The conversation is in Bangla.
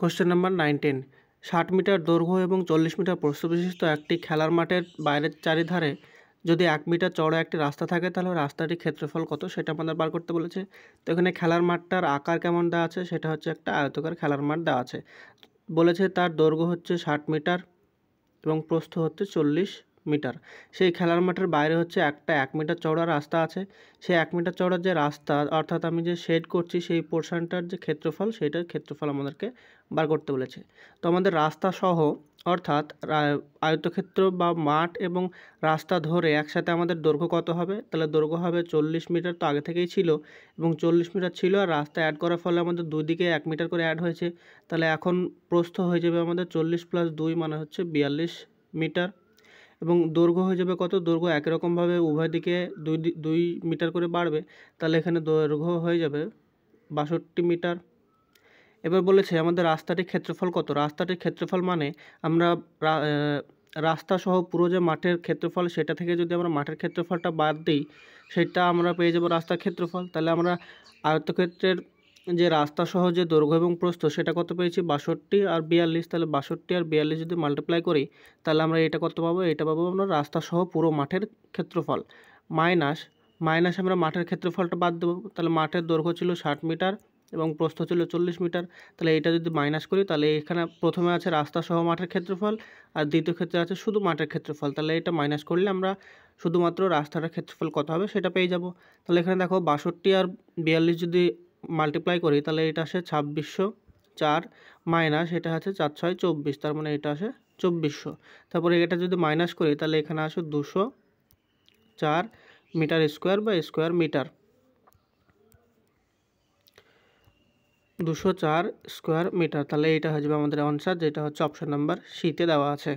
কোশ্চেন নাম্বার 19, 60 মিটার দৈর্ঘ্য এবং 40 মিটার প্রস্থ বিশিষ্ট একটি খেলার মাঠের বাইরের চারিধারে যদি 1 মিটার চওড়া একটি রাস্তা থাকে তাহলে রাস্তাটির ক্ষেত্রফল কত সেটা আমাদের বার করতে বলেছে। তো এখানে খেলার মাঠটার আকার কেমন দেওয়া আছে, সেটা হচ্ছে একটা আয়তাকার খেলার মাঠ দেওয়া আছে। বলেছে তার দৈর্ঘ্য হচ্ছে 60 মিটার এবং প্রস্থ হচ্ছে 40 মিটার। সেই খেলার মাঠের বাইরে হচ্ছে একটা 1 মিটার চওড়া রাস্তা আছে। সেই 1 মিটার চওড়ার যে রাস্তা, অর্থাৎ আমি যে শেড করছি সেই পোর্শনটার যে ক্ষেত্রফল, সেইটার ক্ষেত্রফল আমাদেরকে বার করতে বলেছে। তো আমাদের রাস্তা সহ, অর্থাৎ আয়তক্ষেত্র বা মাঠ এবং রাস্তা ধরে একসাথে আমাদের দৈর্ঘ্য কত হবে, তাহলে দৈর্ঘ্য হবে 40 মিটার। তো আগে থেকেই ছিল এবং 40 মিটার ছিল, আর রাস্তা অ্যাড করার ফলে আমাদের দুই দিকে 1 মিটার করে অ্যাড হয়েছে। তাহলে এখন প্রস্থ হয়ে যাবে আমাদের 40 + 2 মানে হচ্ছে 42 মিটার, এবং দৈর্ঘ্য হয়ে যাবে কত, দৈর্ঘ্য একই রকমভাবে উভয় দিকে 2 মিটার করে বাড়বে। তাহলে এখানে দৈর্ঘ্য হয়ে যাবে 62 মিটার। এবার বলেছে আমাদের রাস্তাটির ক্ষেত্রফল কত। রাস্তাটির ক্ষেত্রফল মানে আমরা রাস্তা সহ পুরো যে মাঠের ক্ষেত্রফল, সেটা থেকে যদি আমরা মাঠের ক্ষেত্রফলটা বাদ দিই, সেটা আমরা পেয়ে যাব রাস্তার ক্ষেত্রফল। তাহলে আমরা আয়তক্ষেত্রের যে রাস্তা সহ যে দৈর্ঘ্য এবং প্রস্থ, সেটা কত পেয়েছি, 62 আর 42। তাহলে 62 আর 42 যদি মাল্টিপ্লাই করি, তাহলে আমরা এটা কত পাবো, এটা পাবো আমরা রাস্তা সহ পুরো মাঠের ক্ষেত্রফল। মাইনাস আমরা মাঠের ক্ষেত্রফলটা বাদ দেবো। তাহলে মাঠের দৈর্ঘ্য ছিল 60 মিটার এবং প্রস্থ ছিল 40 মিটার। তাহলে এটা যদি মাইনাস করি, তাহলে এখানে প্রথমে আছে রাস্তা সহ মাঠের ক্ষেত্রফল, আর দ্বিতীয় ক্ষেত্রে আছে শুধু মাঠের ক্ষেত্রফল। তাহলে এটা মাইনাস করলে আমরা শুধুমাত্র রাস্তাটার ক্ষেত্রফল কত হবে সেটা পেয়ে যাব। তাহলে এখানে দেখো 62 আর 42 যদি মাল্টিপ্লাই করি, তাহলে এটা আসে 2604, মাইনাস এটা আছে 4 6 24, তার মানে এটা আসে 2400। তারপরে এটা যদি মাইনাস করি, তাহলে এখানে আসে 204 মিটার স্কোয়ার বা স্কোয়ার মিটার, 204 স্কোয়ার মিটার। তাহলে এইটা হয়ে যাবে আমাদের আনসার, যেটা হচ্ছে অপশন নাম্বার সিতে দেওয়া আছে।